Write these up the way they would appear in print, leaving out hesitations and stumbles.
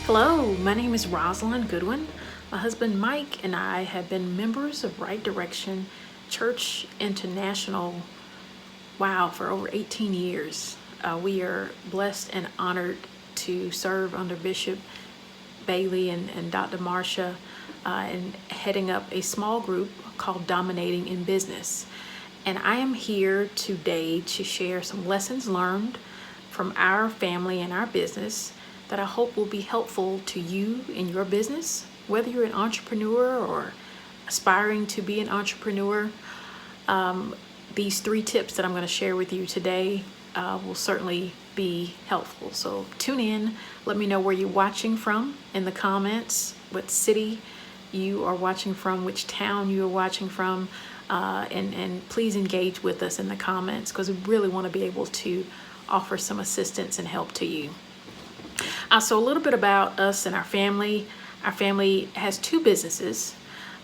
Hello, my name is Rozalynn Goodwin. My husband Mike and I have been members of Right Direction Church International, for over 18 years. We are blessed and honored to serve under Bishop Bailey and Dr. Marcia and heading up a small group called Dominating in Business. And I am here today to share some lessons learned from our family and our business that I hope will be helpful to you in your business, whether you're an entrepreneur or aspiring to be an entrepreneur. These 3 tips that I'm going to share with you today will certainly be helpful. So tune in. Let me know where you're watching from in the comments, what city you are watching from, which town you are watching from, and please engage with us in the comments because we really want to be able to offer some assistance and help to you. So a little bit about us and our family. Our family has 2 businesses.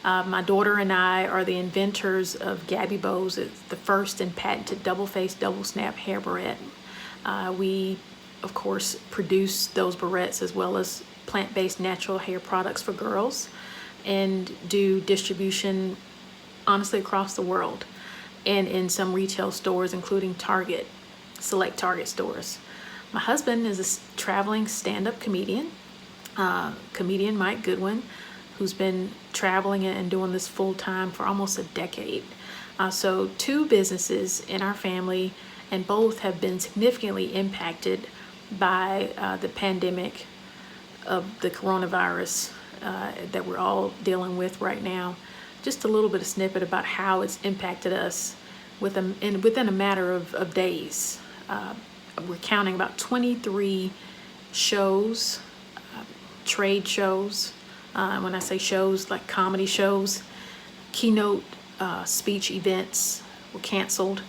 My daughter and I are the inventors of Gabby Bows. It's the first and patented double-face, double-snap hair barrette. We, of course, produce those barrettes as well as plant-based natural hair products for girls and do distribution, honestly, across the world and in some retail stores, including Target, select Target stores. My husband is a traveling stand-up comedian, comedian Mike Goodwin, who's been traveling and doing this full-time for almost a decade. So 2 businesses in our family, and both have been significantly impacted by the pandemic of the coronavirus that we're all dealing with right now. Just a little bit of snippet about how it's impacted us within a matter of days. We're counting about 23 shows, trade shows. When I say shows, like comedy shows, keynote speech events were canceled.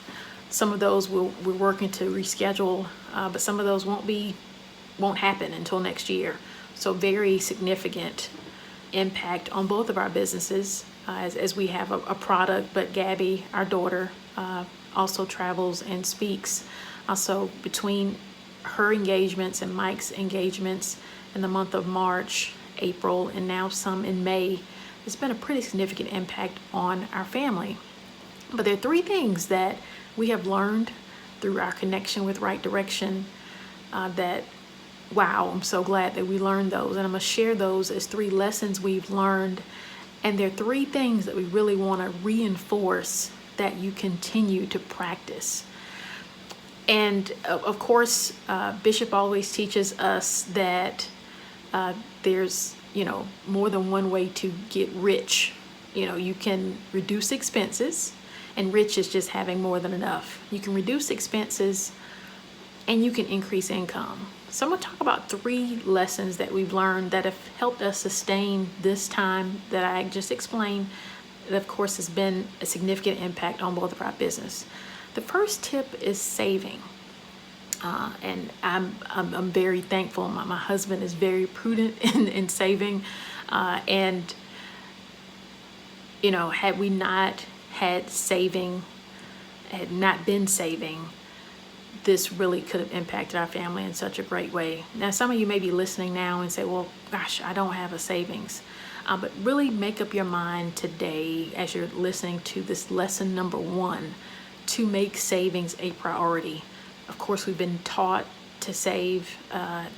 Some of those we're working to reschedule, but some of those won't happen until next year. So very significant impact on both of our businesses as we have a product, but Gabby, our daughter, also travels and speaks. So between her engagements and Mike's engagements in the month of March, April, and now some in May, it's been a pretty significant impact on our family. But there are 3 things that we have learned through our connection with Right Direction I'm so glad that we learned those. And I'm going to share those as 3 lessons we've learned. And there are 3 things that we really want to reinforce that you continue to practice. And of course, Bishop always teaches us that there's, more than one way to get rich. You can reduce expenses, and rich is just having more than enough. You can reduce expenses and you can increase income. So I'm going to talk about 3 lessons that we've learned that have helped us sustain this time that I just explained. That, of course, has been a significant impact on both of our business. The first tip is saving, and I'm very thankful. My husband is very prudent in saving, and had we not been saving, this really could have impacted our family in such a great way. Now, some of you may be listening now and say, well, gosh, I don't have a savings. But really make up your mind today as you're listening to this lesson number 1 to make savings a priority. Of course, we've been taught to save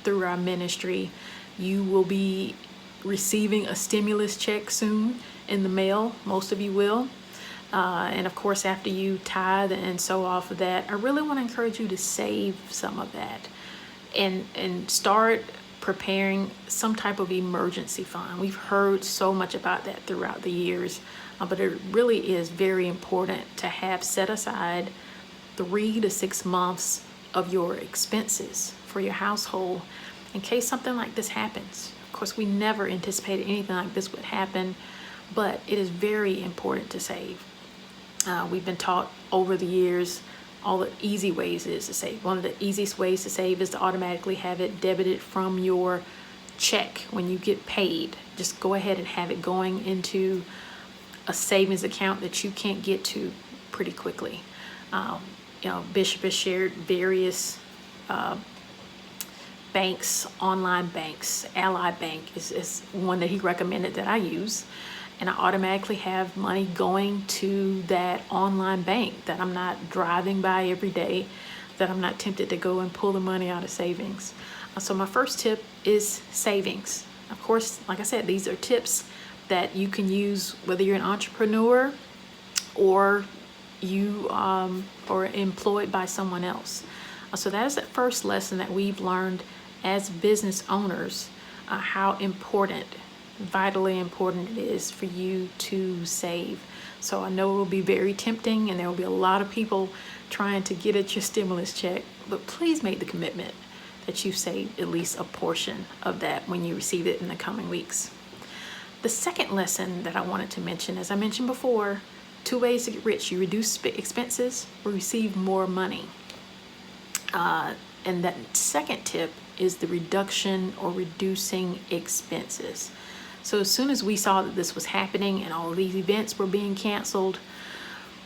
through our ministry. You will be receiving a stimulus check soon in the mail. Most of you will. And of course, after you tithe and sow off of that, I really want to encourage you to save some of that and start preparing some type of emergency fund. We've heard so much about that throughout the years, but it really is very important to have set aside 3 to 6 months of your expenses for your household in case something like this happens. Of course, we never anticipated anything like this would happen, but it is very important to save. We've been taught over the years all the easy ways is to save. One of the easiest ways to save is to automatically have it debited from your check when you get paid. Just go ahead and have it going into a savings account that you can't get to pretty quickly. Bishop has shared various banks, online banks. Ally Bank is one that he recommended that I use. And I automatically have money going to that online bank that I'm not driving by every day, that I'm not tempted to go and pull the money out of savings. So my first tip is savings. Of course, like I said, these are tips that you can use whether you're an entrepreneur or you are employed by someone else. So that is the first lesson that we've learned as business owners, how important, vitally important it is for you to save. So I know it will be very tempting and there will be a lot of people trying to get at your stimulus check, but please make the commitment that you save at least a portion of that when you receive it in the coming weeks. The second lesson that I wanted to mention, as I mentioned before, 2 ways to get rich. You reduce expenses or receive more money. And that second tip is the reduction or reducing expenses. So as soon as we saw that this was happening and all of these events were being canceled,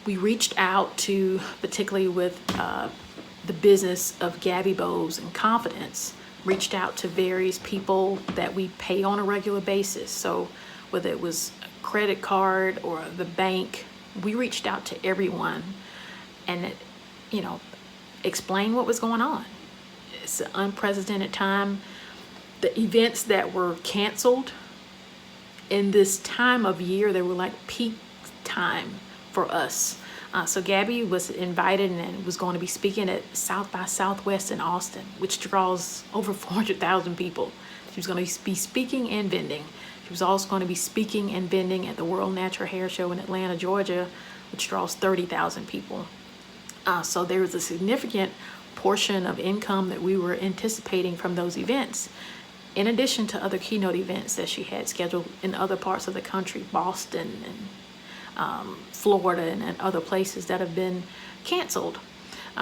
we reached out to, particularly with the business of Gabby Bows and Confidence, reached out to various people that we pay on a regular basis. So whether it was a credit card or the bank, we reached out to everyone and, explain what was going on. It's an unprecedented time. The events that were canceled in this time of year, they were like peak time for us. So Gabby was invited and was going to be speaking at South by Southwest in Austin, which draws over 400,000 people. She was going to be speaking and vending. She was also going to be speaking and vending at the World Natural Hair Show in Atlanta, Georgia, which draws 30,000 people. So there was a significant portion of income that we were anticipating from those events, in addition to other keynote events that she had scheduled in other parts of the country, Boston and Florida and other places that have been canceled.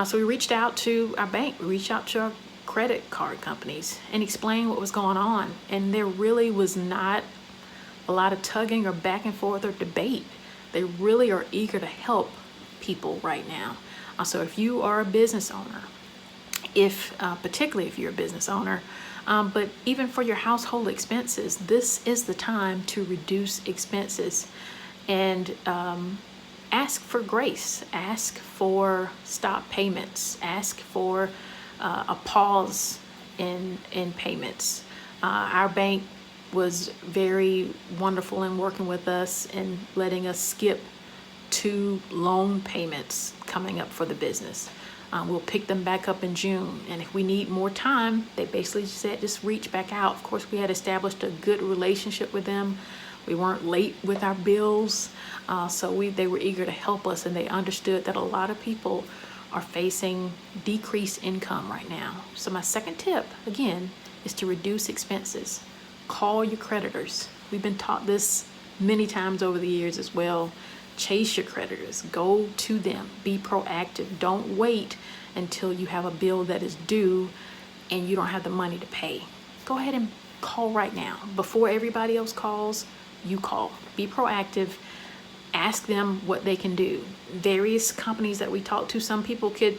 So we reached out to our bank, we reached out to our credit card companies and explained what was going on. And there really was not a lot of tugging or back and forth or debate. They really are eager to help people right now. So if you are a business owner, particularly if you're a business owner, but even for your household expenses, this is the time to reduce expenses and ask for grace, ask for stop payments, ask for a pause in payments. Our bank was very wonderful in working with us and letting us skip 2 loan payments coming up for the business. We'll pick them back up in June. And if we need more time, they basically said just reach back out. Of course, we had established a good relationship with them. We weren't late with our bills. So they were eager to help us, and they understood that a lot of people are facing decreased income right now. So my second tip, again, is to reduce expenses. Call your creditors. We've been taught this many times over the years as well. Chase your creditors, go to them, be proactive. Don't wait until you have a bill that is due and you don't have the money to pay. Go ahead and call right now. Before everybody else calls, you call. Be proactive. Ask them what they can do. Various companies that we talk to, some people could,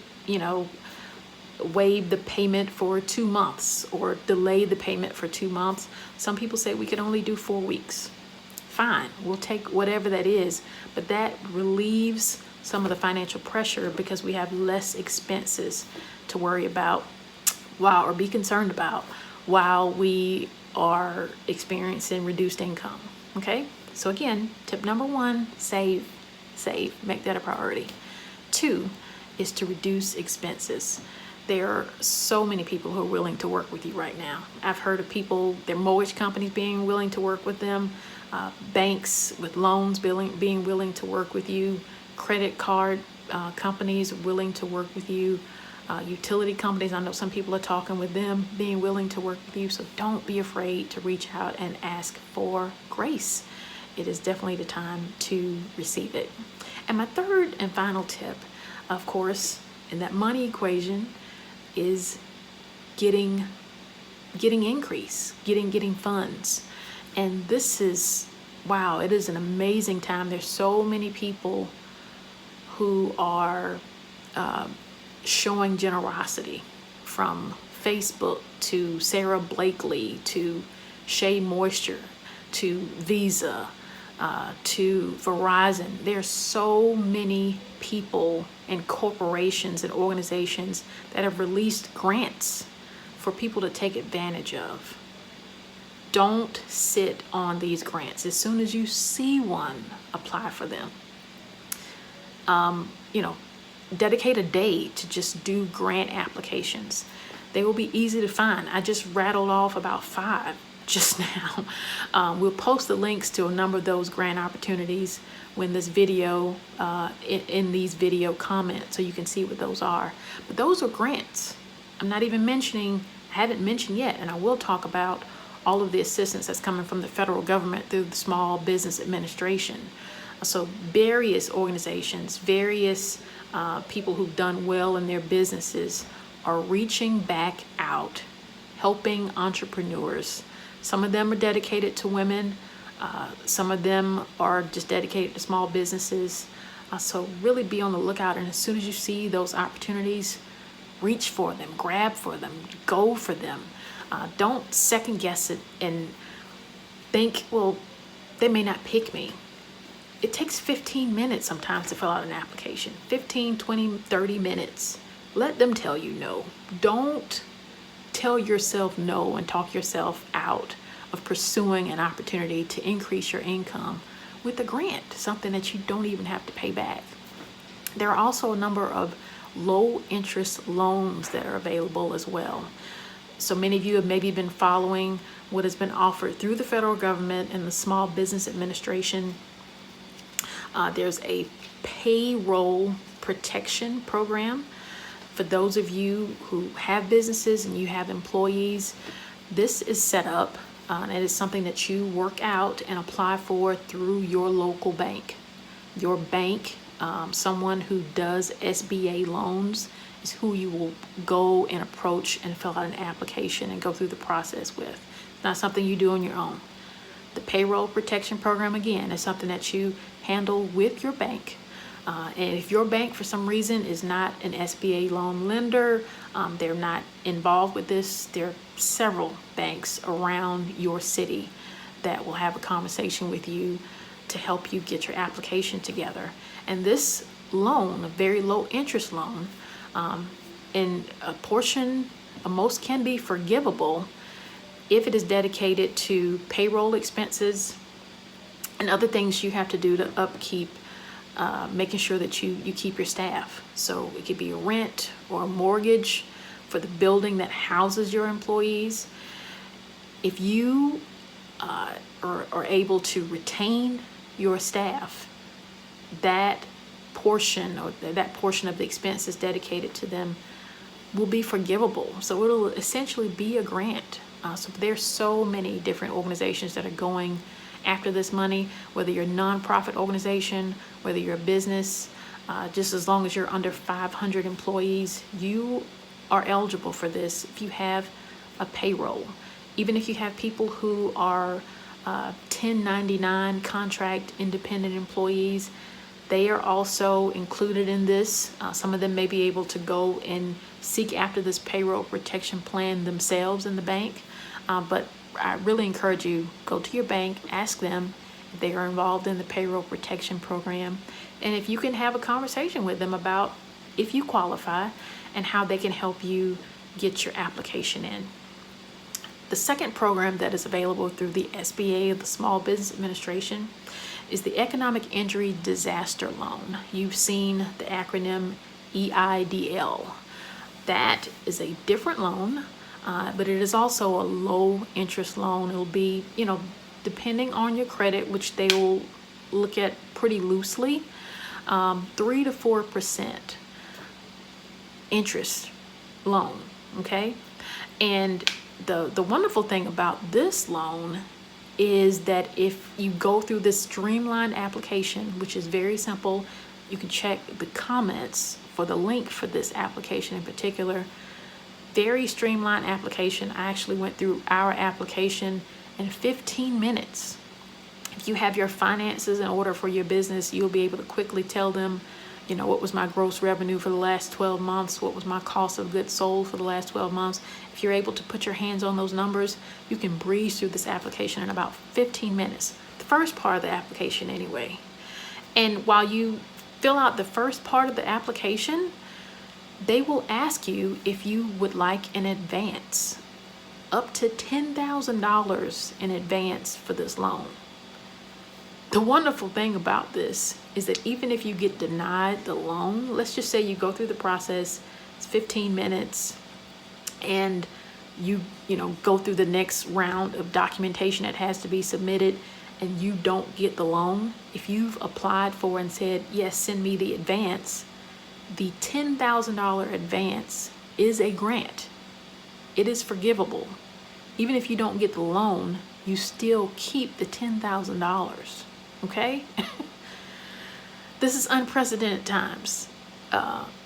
waive the payment for 2 months or delay the payment for 2 months. Some people say we could only do 4 weeks. Fine, we'll take whatever that is, but that relieves some of the financial pressure because we have less expenses to worry about or be concerned about while we are experiencing reduced income. Okay, so again, tip number 1, save, make that a priority. 2 is to reduce expenses. There are so many people who are willing to work with you right now. I've heard of people, their mortgage companies being willing to work with them, banks with loans being willing to work with you, credit card companies willing to work with you, utility companies, I know some people are talking with them, being willing to work with you. So don't be afraid to reach out and ask for grace. It is definitely the time to receive it. And my third and final tip, of course, in that money equation is getting increase, getting funds. And this is, wow, it is an amazing time. There's so many people who are showing generosity, from Facebook to Sarah Blakely to Shea Moisture to Visa to Verizon. There's so many people and corporations and organizations that have released grants for people to take advantage of. Don't sit on these grants. As soon as you see one, apply for them. Dedicate a day to just do grant applications. They will be easy to find. I just rattled off about 5 just now. We'll post the links to a number of those grant opportunities when this video, in these video comments, so you can see what those are. But those are grants. I'm not even mentioning, I haven't mentioned yet, and I will talk about all of the assistance that's coming from the federal government through the Small Business Administration. So various organizations, various people who've done well in their businesses are reaching back out, helping entrepreneurs. Some of them are dedicated to women. Some of them are just dedicated to small businesses. So really be on the lookout, and as soon as you see those opportunities, reach for them, grab for them, go for them. Don't second guess it and think, well, they may not pick me. It takes 15 minutes sometimes to fill out an application. 15, 20, 30 minutes. Let them tell you no. Don't tell yourself no and talk yourself out of pursuing an opportunity to increase your income with a grant, something that you don't even have to pay back. There are also a number of low interest loans that are available as well. So many of you have maybe been following what has been offered through the federal government and the Small Business Administration. There's a payroll protection program for those of you who have businesses and you have employees. This is set up and it is something that you work out and apply for through your local bank. Your bank, someone who does SBA loans, is who you will go and approach and fill out an application and go through the process with. It's not something you do on your own. The payroll protection program, again, is something that you handle with your bank. And if your bank, for some reason, is not an SBA loan lender, they're not involved with this, there are several banks around your city that will have a conversation with you to help you get your application together. And this loan, a very low interest loan, and a portion, most can be forgivable if it is dedicated to payroll expenses and other things you have to do to upkeep, making sure that you keep your staff. So it could be a rent or a mortgage for the building that houses your employees. If you are able to retain your staff, that portion of the expenses dedicated to them will be forgivable. So it'll essentially be a grant. So there's so many different organizations that are going after this money, whether you're a nonprofit organization, whether you're a business, just as long as you're under 500 employees, you are eligible for this if you have a payroll. Even if you have people who are 1099 contract independent employees, they are also included in this. Some of them may be able to go and seek after this payroll protection plan themselves in the bank. But I really encourage you, go to your bank, ask them if they are involved in the payroll protection program, and if you can have a conversation with them about if you qualify and how they can help you get your application in. The second program that is available through the SBA, the Small Business Administration, is the Economic Injury Disaster Loan. You've seen the acronym EIDL. That is a different loan, but it is also a low interest loan. It'll be, depending on your credit, which they will look at pretty loosely, 3 to 4% interest loan, okay? And the wonderful thing about this loan is that if you go through this streamlined application, which is very simple, you can check the comments for the link for this application in particular. Very streamlined application. I actually went through our application in 15 minutes. If you have your finances in order for your business, you'll be able to quickly tell them, what was my gross revenue for the last 12 months? What was my cost of goods sold for the last 12 months? If you're able to put your hands on those numbers, you can breeze through this application in about 15 minutes. The first part of the application anyway. And while you fill out the first part of the application, they will ask you if you would like an advance, up to $10,000 in advance for this loan. The wonderful thing about this is that even if you get denied the loan, let's just say you go through the process, it's 15 minutes, and you go through the next round of documentation that has to be submitted, and you don't get the loan. If you've applied for and said, yes, send me the advance, the $10,000 advance is a grant. It is forgivable. Even if you don't get the loan, you still keep the $10,000. Okay? This is unprecedented times.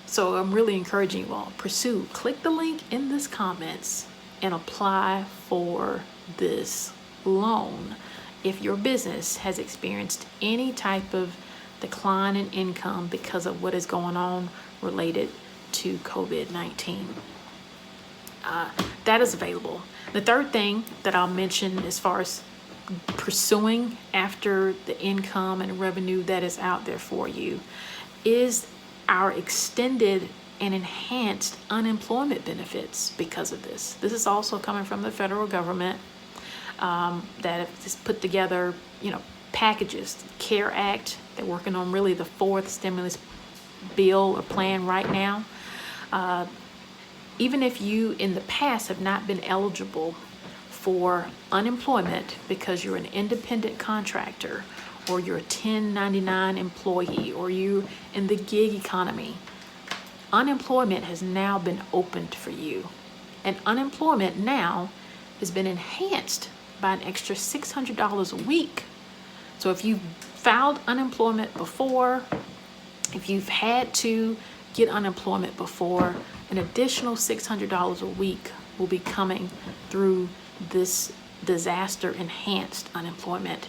So I'm really encouraging you all, pursue. Click the link in this comments and apply for this loan. If your business has experienced any type of decline in income because of what is going on related to COVID-19. That is available. The third thing that I'll mention as far as pursuing after the income and revenue that is out there for you is our extended and enhanced unemployment benefits because of this. This is also coming from the federal government that has put together, packages. CARE Act, they're working on really the fourth stimulus bill or plan right now. Even if you in the past have not been eligible for unemployment because you're an independent contractor or you're a 1099 employee or you in the gig economy, unemployment has now been opened for you. And unemployment now has been enhanced by an extra $600 a week. So if you filed unemployment before, if you've had to get unemployment before, an additional $600 a week will be coming through this disaster enhanced unemployment.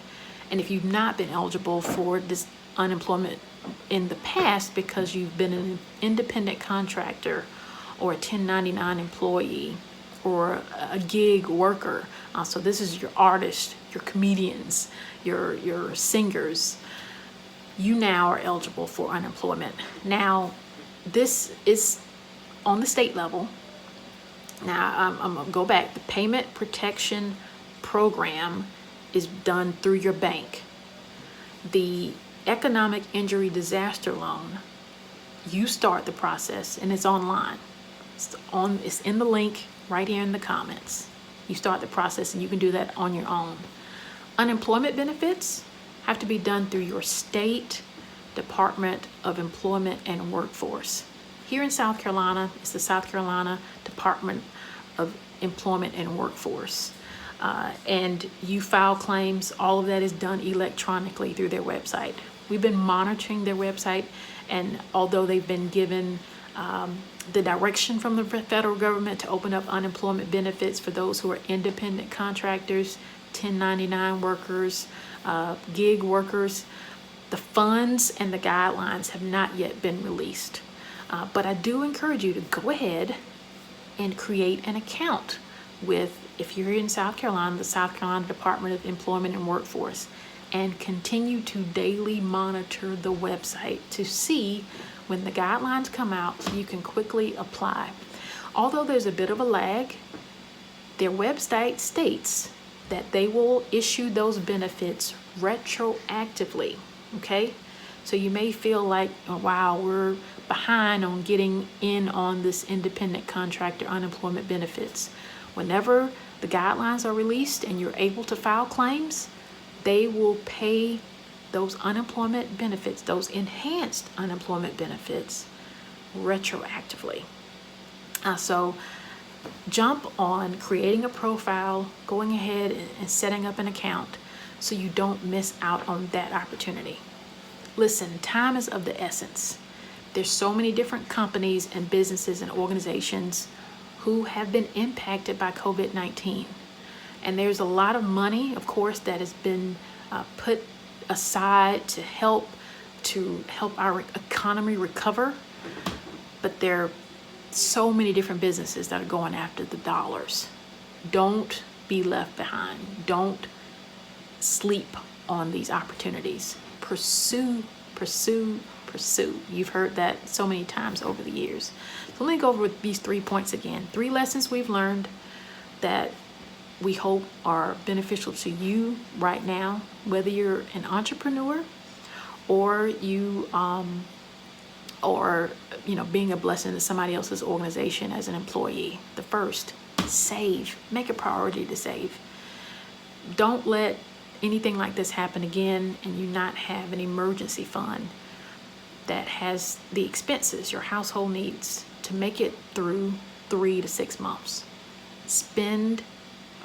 And if you've not been eligible for this unemployment in the past because you've been an independent contractor or a 1099 employee or a gig worker, so this is your artists, your comedians, your singers, you now are eligible for unemployment. Now, this is on the state level. Now, I'm going to go back. The Payment Protection Program is done through your bank. The Economic Injury Disaster Loan, you start the process, and it's online. It's in the link right here in the comments. You start the process, and you can do that on your own. Unemployment benefits have to be done through your state Department of Employment and Workforce. Here in South Carolina, it's the South Carolina Department of Employment and Workforce. And you file claims, all of that is done electronically through their website. We've been monitoring their website, and although they've been given the direction from the federal government to open up unemployment benefits for those who are independent contractors, 1099 workers, gig workers, the funds and the guidelines have not yet been released. But I do encourage you to go ahead and create an account with, if you're in South Carolina, the South Carolina Department of Employment and Workforce, and continue to daily monitor the website to see when the guidelines come out so you can quickly apply. Although there's a bit of a lag, their website states that they will issue those benefits retroactively, okay? So you may feel like, oh, wow, we're behind on getting in on this independent contractor unemployment benefits. Whenever the guidelines are released and you're able to file claims, they will pay those unemployment benefits, those enhanced unemployment benefits, retroactively. So jump on creating a profile, going ahead and setting up an account so you don't miss out on that opportunity. Listen, time is of the essence. There's so many different companies and businesses and organizations who have been impacted by COVID-19. And there's a lot of money, of course, that has been put aside to help to help our economy recover, but there are so many different businesses that are going after the dollars. Don't be left behind. Don't sleep on these opportunities. Pursue, pursue, pursue. You've heard that so many times over the years. So let me go over these 3 points again. 3 lessons we've learned that we hope are beneficial to you right now, whether you're an entrepreneur or you being a blessing to somebody else's organization as an employee. The first, save. Make a priority to save. Don't let anything like this happen again and you not have an emergency fund that has the expenses your household needs to make it through 3 to 6 months. Spend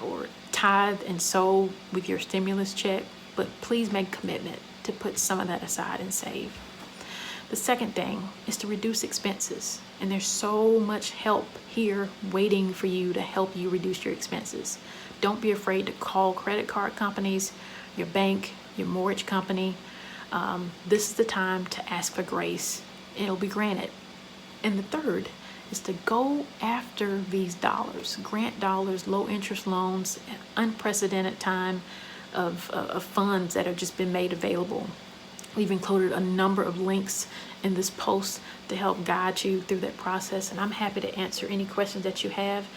or tithe and sow with your stimulus check, but please make a commitment to put some of that aside and save. The second thing is to reduce expenses, and there's so much help here waiting for you to help you reduce your expenses. Don't be afraid to call credit card companies, your bank, your mortgage company. This is the time to ask for grace, and it'll be granted. And the third is to go after these dollars, grant dollars, low interest loans, an unprecedented time of funds that have just been made available. We've included a number of links in this post to help guide you through that process, and I'm happy to answer any questions that you have.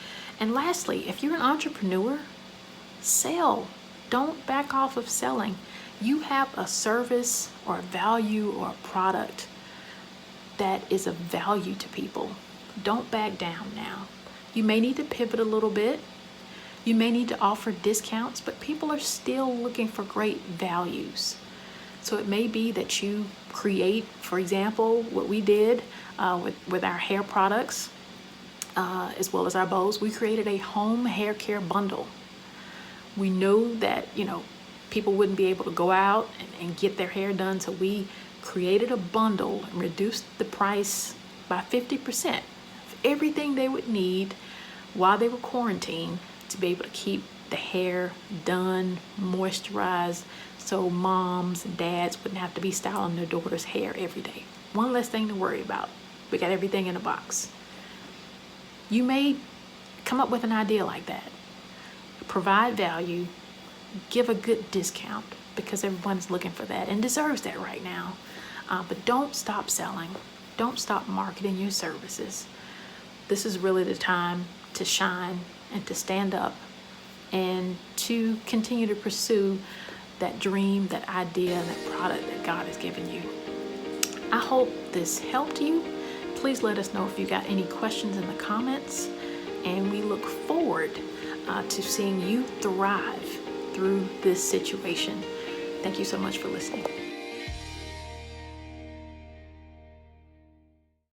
And lastly, if you're an entrepreneur, sell. Don't back off of selling. You have a service or a value or a product that is of value to people. Don't back down now. You may need to pivot a little bit. You may need to offer discounts, but people are still looking for great values. So it may be that you create, for example, what we did with our hair products, as well as our bows. We created a home hair care bundle. We know that, people wouldn't be able to go out and get their hair done, so we created a bundle and reduced the price by 50% of everything they would need while they were quarantined to be able to keep the hair done, moisturized, so moms and dads wouldn't have to be styling their daughter's hair every day. One less thing to worry about. We got everything in a box. You may come up with an idea like that. Provide value, give a good discount, because everyone's looking for that and deserves that right now. But don't stop selling. Don't stop marketing your services. This is really the time to shine and to stand up and to continue to pursue that dream, that idea, that product that God has given you. I hope this helped you. Please let us know if you got any questions in the comments, and we look forward to seeing you thrive through this situation. Thank you so much for listening.